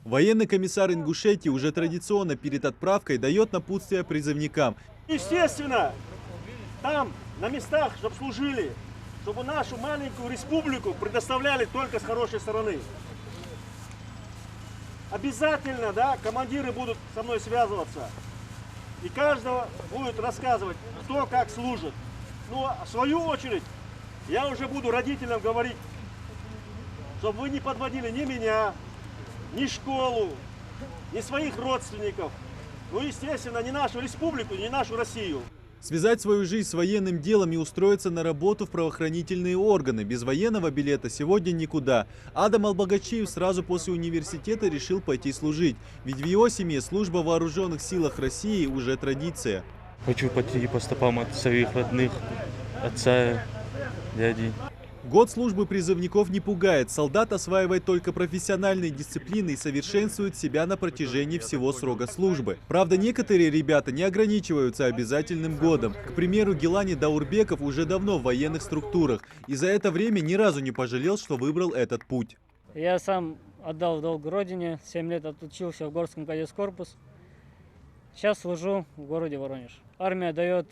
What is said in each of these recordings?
Военный комиссар Ингушетии уже традиционно перед отправкой дает напутствие призывникам. Естественно, там, на местах, чтобы служили, чтобы нашу маленькую республику предоставляли только с хорошей стороны. Обязательно, да, командиры будут со мной связываться. И каждого будет рассказывать, кто как служит. Но в свою очередь, я уже буду родителям говорить, чтобы вы не подводили ни меня, ни школу, ни своих родственников. Ну, естественно, ни нашу республику, ни нашу Россию. Связать свою жизнь с военным делом и устроиться на работу в правоохранительные органы. Без военного билета сегодня никуда. Адам Албагачиев сразу после университета решил пойти служить. Ведь в его семье служба в вооруженных силах России уже традиция. Хочу пойти по стопам от своих родных, отца, дяди. Год службы призывников не пугает. Солдат осваивает только профессиональные дисциплины и совершенствует себя на протяжении всего срока службы. Правда, некоторые ребята не ограничиваются обязательным годом. К примеру, Гилани Даурбеков уже давно в военных структурах и за это время ни разу не пожалел, что выбрал этот путь. Я сам отдал в долг родине, 7 лет отучился в Горском кадетскорпус. Сейчас служу в городе Воронеж. Армия дает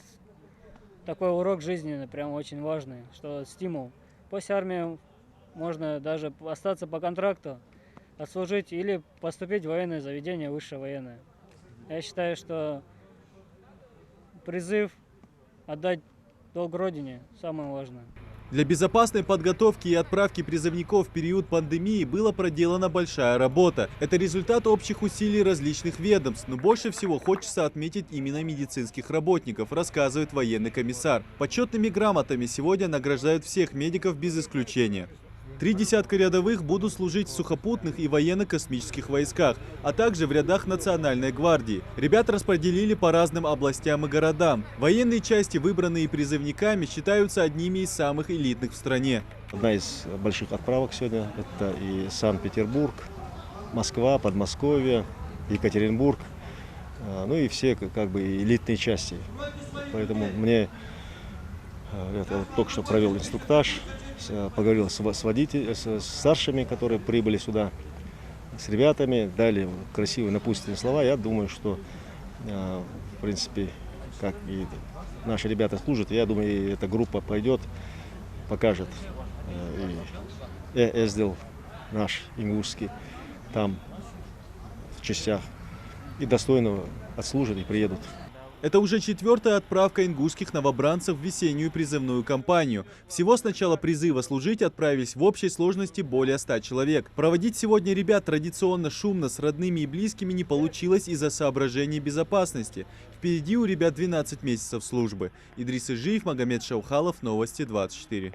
такой урок жизненный, прям очень важный, что стимул. После армии можно даже остаться по контракту, отслужить или поступить в военное заведение, высшее военное. Я считаю, что призыв отдать долг родине самое важное. Для безопасной подготовки и отправки призывников в период пандемии была проделана большая работа. Это результат общих усилий различных ведомств, но больше всего хочется отметить именно медицинских работников, рассказывает военный комиссар. Почетными грамотами сегодня награждают всех медиков без исключения. 3 десятка рядовых будут служить в сухопутных и военно-космических войсках, а также в рядах Национальной гвардии. Ребят распределили по разным областям и городам. Военные части, выбранные призывниками, считаются одними из самых элитных в стране. Одна из больших отправок сегодня – это и Санкт-Петербург, Москва, Подмосковье, Екатеринбург, ну и все как бы элитные части. Поэтому мне только что провел инструктаж. Поговорил с водителями, с старшими, которые прибыли сюда, с ребятами, дали красивые напутственные слова. Я думаю, что, в принципе, как и наши ребята служат, я думаю, и эта группа пойдет, покажет и ездил наш ингушский там в частях и достойно отслужат и приедут. Это уже 4-я отправка ингушских новобранцев в весеннюю призывную кампанию. Всего с начала призыва служить отправились в общей сложности более 100 человек. Проводить сегодня ребят традиционно шумно с родными и близкими не получилось из-за соображений безопасности. Впереди у ребят 12 месяцев службы. Идрис Ижиев, Магомед Шаухалов, Новости 24.